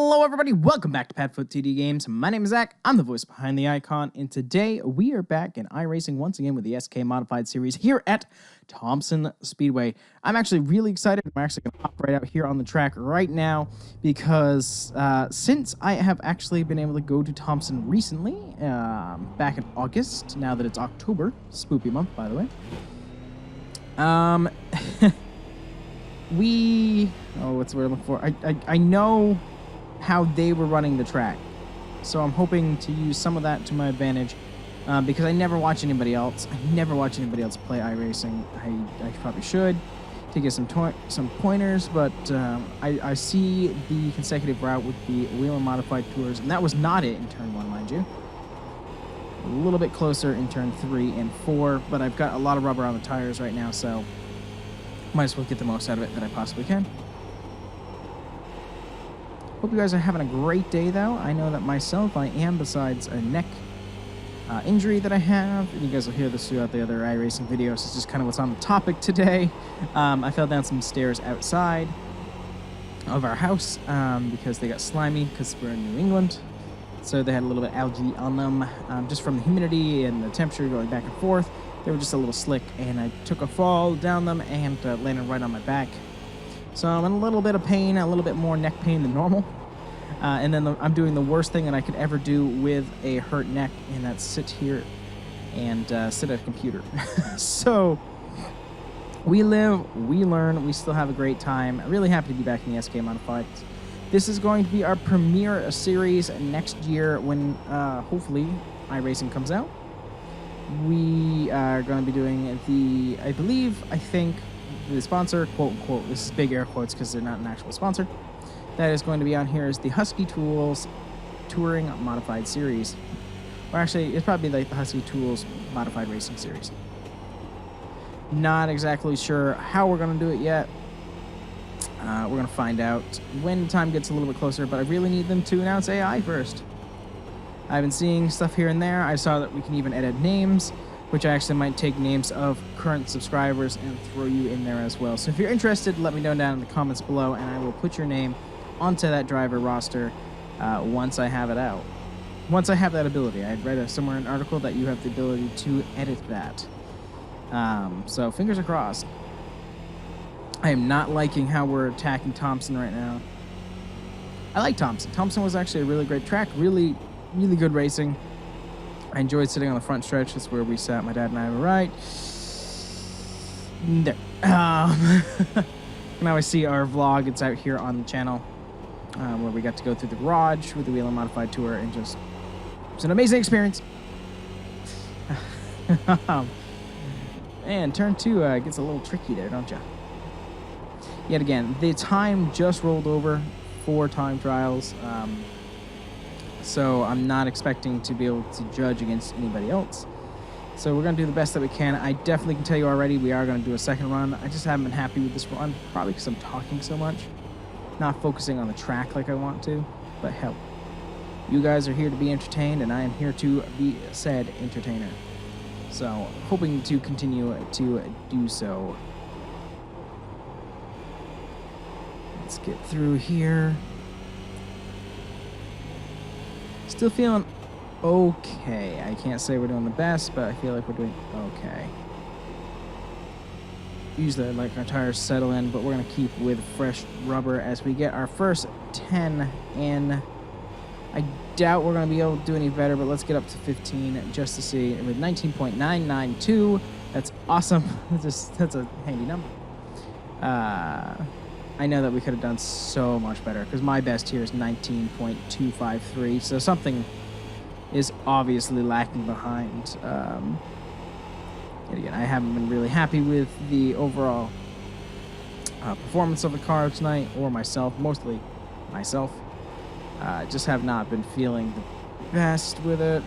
Hello everybody, welcome back to PadfootTD Games. My name is Zach, I'm the voice behind the icon, and today we are back in iRacing once again with the SK Modified Series here at Thompson Speedway. I'm actually really excited. I'm actually going to hop right out here on the track right now because since I have actually been able to go to Thompson recently, back in August, now that it's October, spoopy month by the way, what's the word I'm looking for? I know how they were running the track, so I'm hoping to use some of that to my advantage, because I never watch anybody else. I never watch anybody else play iRacing. I probably should to get some pointers, but I see the consecutive route with the wheel and modified tours, and that was not it in turn 1, mind you. A little bit closer in turn 3 and 4, but I've got a lot of rubber on the tires right now, so might as well get the most out of it that I possibly can. Hope you guys are having a great day, though. I know that myself, I am, besides a neck injury that I have. And you guys will hear this throughout the other iRacing videos. It's just kind of what's on the topic today. I fell down some stairs outside of our house because they got slimy because we're in New England. So they had a little bit of algae on them just from the humidity and the temperature going back and forth. They were just a little slick, and I took a fall down them and landed right on my back. So I'm in a little bit of pain, a little bit more neck pain than normal. And then I'm doing the worst thing that I could ever do with a hurt neck, and that's sit here and sit at a computer. So we live, we learn, we still have a great time. I'm really happy to be back in the SK Modified. This is going to be our premiere series next year when hopefully iRacing comes out. We are going to be doing the, I think, the sponsor, quote unquote, this is big air quotes because they're not an actual sponsor, that is going to be on here is the Husky Tools Touring Modified Series. Or actually, it's probably like the Husky Tools Modified Racing Series. Not exactly sure how we're going to do it yet. We're going to find out when time gets a little bit closer, but I really need them to announce AI first. I've been seeing stuff here and there. I saw that we can even edit names, which I actually might take names of current subscribers and throw you in there as well. So if you're interested, let me know down in the comments below, and I will put your name onto that driver roster once I have it out. Once I have that ability. I read somewhere in an article that you have the ability to edit that. So fingers are crossed. I am not liking how we're attacking Thompson right now. I like Thompson. Thompson was actually a really great track. Really good racing. I enjoyed sitting on the front stretch. That's where we sat. My dad and I were right there. Now I see our vlog. It's out here on the channel where we got to go through the garage with the wheel and modified tour, and just it's an amazing experience. And turn 2 gets a little tricky there, don't you? Yet again, the time just rolled over for time trials. So I'm not expecting to be able to judge against anybody else. So we're going to do the best that we can. I definitely can tell you already we are going to do a second run. I just haven't been happy with this run, probably because I'm talking so much. Not focusing on the track like I want to, but hell. You guys are here to be entertained, and I am here to be said entertainer. So hoping to continue to do so. Let's get through here. Still feeling okay. I can't say we're doing the best, but I feel like we're doing okay. Usually I'd like our tires settle in, but we're going to keep with fresh rubber as we get our first 10 in. I doubt we're going to be able to do any better, but let's get up to 15 just to see. With 19.992, that's awesome. That's a handy number. I know that we could have done so much better because my best here is 19.253, so something is obviously lacking behind. And again, I haven't been really happy with the overall performance of the car tonight, or myself, mostly myself. Just have not been feeling the best with it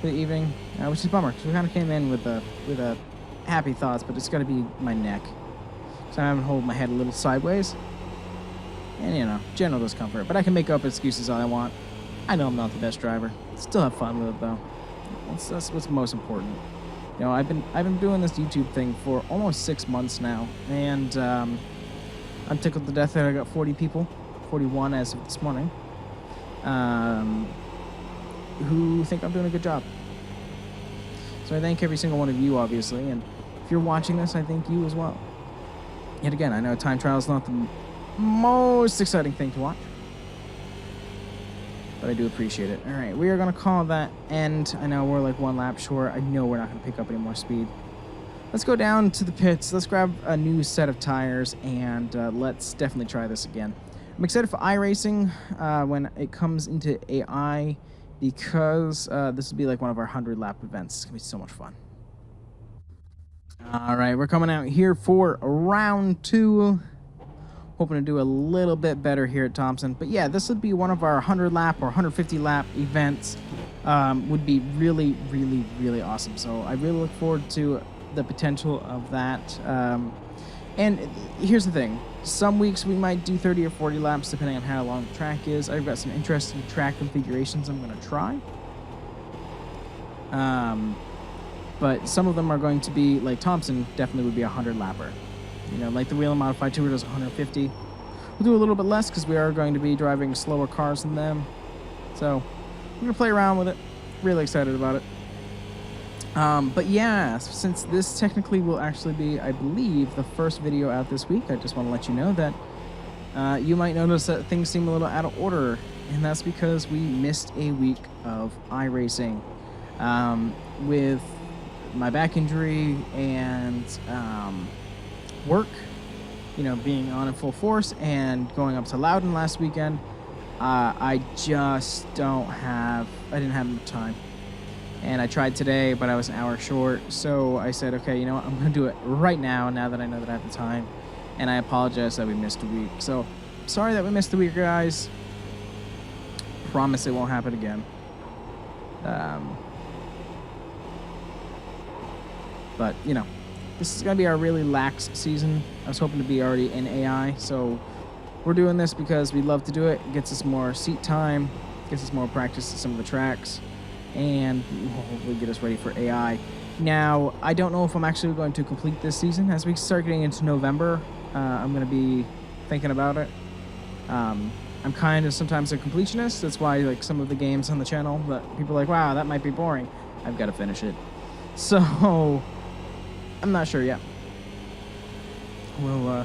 for the evening, which is a bummer because we kind of came in with a happy thoughts, but it's going to be my neck. So I'm holding my head a little sideways. And, you know, general discomfort. But I can make up excuses all I want. I know I'm not the best driver. Still have fun with it, though. That's what's most important. You know, I've been doing this YouTube thing for almost 6 months now. And I'm tickled to death that I got 40 people 41 as of this morning, who think I'm doing a good job. So I thank every single one of you, obviously, and if you're watching this, I thank you as well. Yet again, I know time trial is not the most exciting thing to watch, but I do appreciate it. All right, we are going to call that end. I know we're like 1 lap short. I know we're not going to pick up any more speed. Let's go down to the pits. Let's grab a new set of tires, and let's definitely try this again. I'm excited for iRacing when it comes into AI, because this will be like one of our 100-lap events. It's going to be so much fun. All right, we're coming out here for round 2. Hoping to do a little bit better here at Thompson. But yeah, this would be one of our 100-lap or 150-lap events. Would be really, really, really awesome. So I really look forward to the potential of that. And here's the thing. Some weeks we might do 30 or 40 laps depending on how long the track is. I've got some interesting track configurations I'm going to try. But some of them are going to be, like Thompson definitely would be a 100-lapper. You know, like the Wheel and Modified Tour does 150. We'll do a little bit less because we are going to be driving slower cars than them. So we're going to play around with it. Really excited about it. But yeah, since this technically will actually be, I believe, the first video out this week, I just want to let you know that you might notice that things seem a little out of order, and that's because we missed a week of iRacing with my back injury and work, you know, being on in full force and going up to Loudon last weekend. I just didn't have enough time. And I tried today, but I was an hour short. So I said, okay, you know what? I'm going to do it right now that I know that I have the time. And I apologize that we missed a week. So sorry that we missed the week, guys. Promise it won't happen again. But, you know, this is going to be our really lax season. I was hoping to be already in AI. So we're doing this because we love to do it. It gets us more seat time, gets us more practice at some of the tracks, and will hopefully get us ready for AI. Now, I don't know if I'm actually going to complete this season. As we start getting into November, I'm going to be thinking about it. I'm kind of sometimes a completionist. That's why, like, some of the games on the channel that people are like, wow, that might be boring. I've got to finish it. So I'm not sure yet. We'll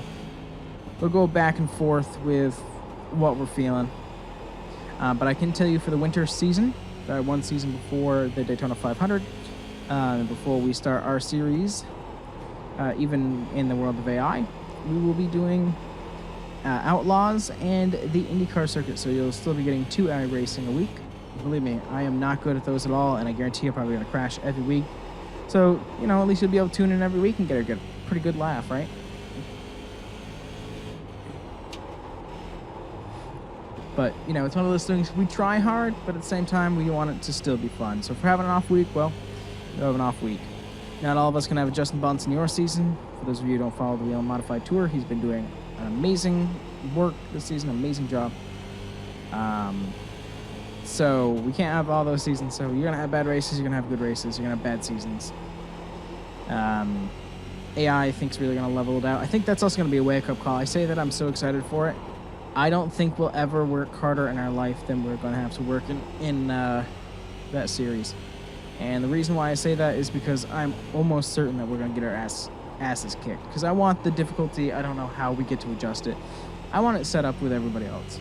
go back and forth with what we're feeling. But I can tell you for the winter season, one season before the Daytona 500, before we start our series, even in the world of AI, we will be doing Outlaws and the IndyCar circuit. So you'll still be getting 2 iRacing a week. Believe me, I am not good at those at all, and I guarantee you're probably going to crash every week. So, you know, at least you'll be able to tune in every week and get a pretty good laugh, right? But, you know, it's one of those things, we try hard, but at the same time, we want it to still be fun. So if we're having an off week, well, you'll have an off week. Not all of us can have a Justin Bunce in your season. For those of you who don't follow the Wheel and Modified Tour, he's been doing an amazing work this season, amazing job. So we can't have all those seasons. So you're going to have bad races, you're going to have good races, you're going to have bad seasons. AI, I think, is really going to level it out. I think that's also going to be a wake-up call. I say that I'm so excited for it. I don't think we'll ever work harder in our life than we're going to have to work in that series. And the reason why I say that is because I'm almost certain that we're going to get our asses kicked. Because I want the difficulty, I don't know how we get to adjust it. I want it set up with everybody else.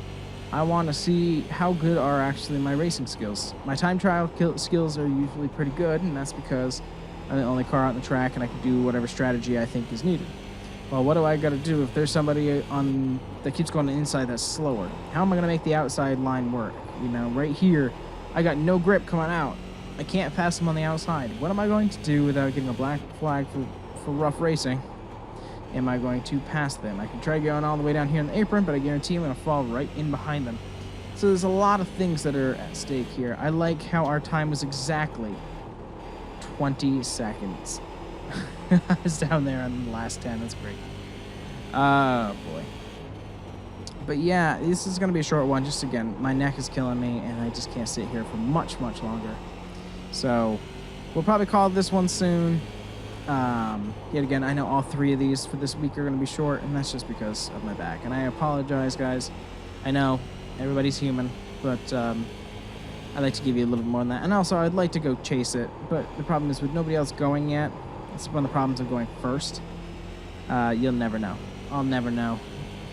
I want to see how good are actually my racing skills. My time trial skills are usually pretty good, and that's because I'm the only car on the track and I can do whatever strategy I think is needed. Well, what do I got to do if there's somebody that keeps going to the inside that's slower? How am I going to make the outside line work? You know, right here, I got no grip coming out. I can't pass them on the outside. What am I going to do without getting a black flag for rough racing? Am I going to pass them? I can try going all the way down here in the apron, but I guarantee I'm going to fall right in behind them. So there's a lot of things that are at stake here. I like how our time was exactly 20 seconds. I was down there on the last 10. That's great. Oh, boy. But yeah, this is going to be a short one. Just again, my neck is killing me, and I just can't sit here for much, much longer. So we'll probably call this one soon. Yet again, I know all 3 of these for this week are going to be short, and that's just because of my back. And I apologize, guys. I know, everybody's human, but I'd like to give you a little bit more than that. And also, I'd like to go chase it, but the problem is with nobody else going yet, that's one of the problems of going first. You'll never know. I'll never know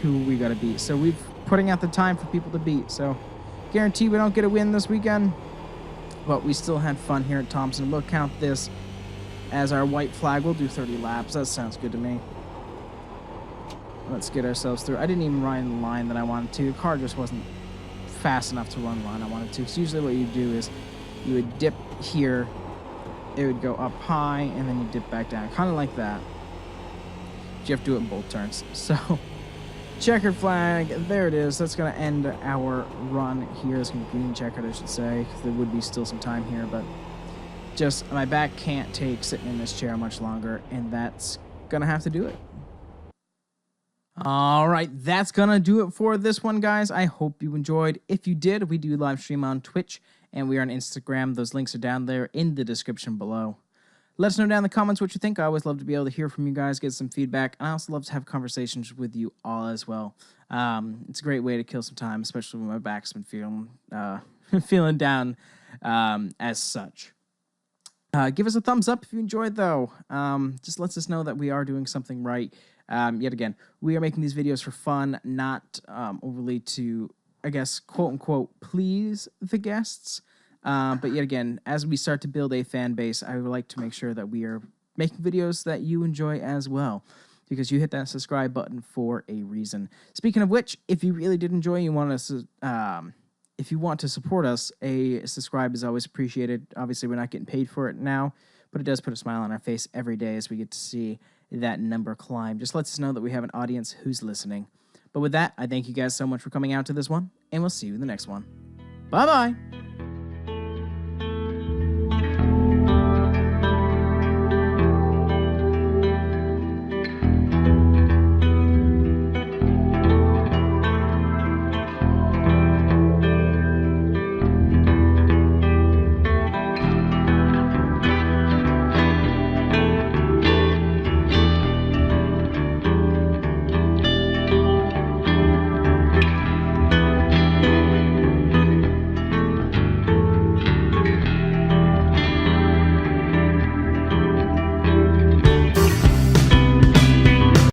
who we gotta beat. So we're putting out the time for people to beat. So guarantee we don't get a win this weekend, but we still had fun here at Thompson. We'll count this as our white flag. We'll do 30 laps. That sounds good to me. Let's get ourselves through. I didn't even run the line that I wanted to. The car just wasn't fast enough to run the line I wanted to. So usually what you do is you would dip here, it would go up high, and then you dip back down, kind of like that. But you have to do it in both turns. So checkered flag, there it is. That's going to end our run here. It's going to be green checkered, I should say, because there would be still some time here, but just my back can't take sitting in this chair much longer, and that's going to have to do it. All right, that's going to do it for this one, guys. I hope you enjoyed. If you did, we do live stream on Twitch, and we are on Instagram. Those links are down there in the description below. Let us know down in the comments what you think. I always love to be able to hear from you guys, get some feedback, and I also love to have conversations with you all as well. It's a great way to kill some time, especially when my back's been feeling down as such. Give us a thumbs up if you enjoyed, though. Just lets us know that we are doing something right. Yet again, we are making these videos for fun, not overly to, I guess, quote-unquote, please the guests. But yet again, as we start to build a fan base, I would like to make sure that we are making videos that you enjoy as well, because you hit that subscribe button for a reason. Speaking of which, if you really did enjoy, you want us, if you want to support us, a subscribe is always appreciated. Obviously, we're not getting paid for it now, but it does put a smile on our face every day as we get to see that number climb. Just lets us know that we have an audience who's listening. But with that, I thank you guys so much for coming out to this one, and we'll see you in the next one. Bye-bye!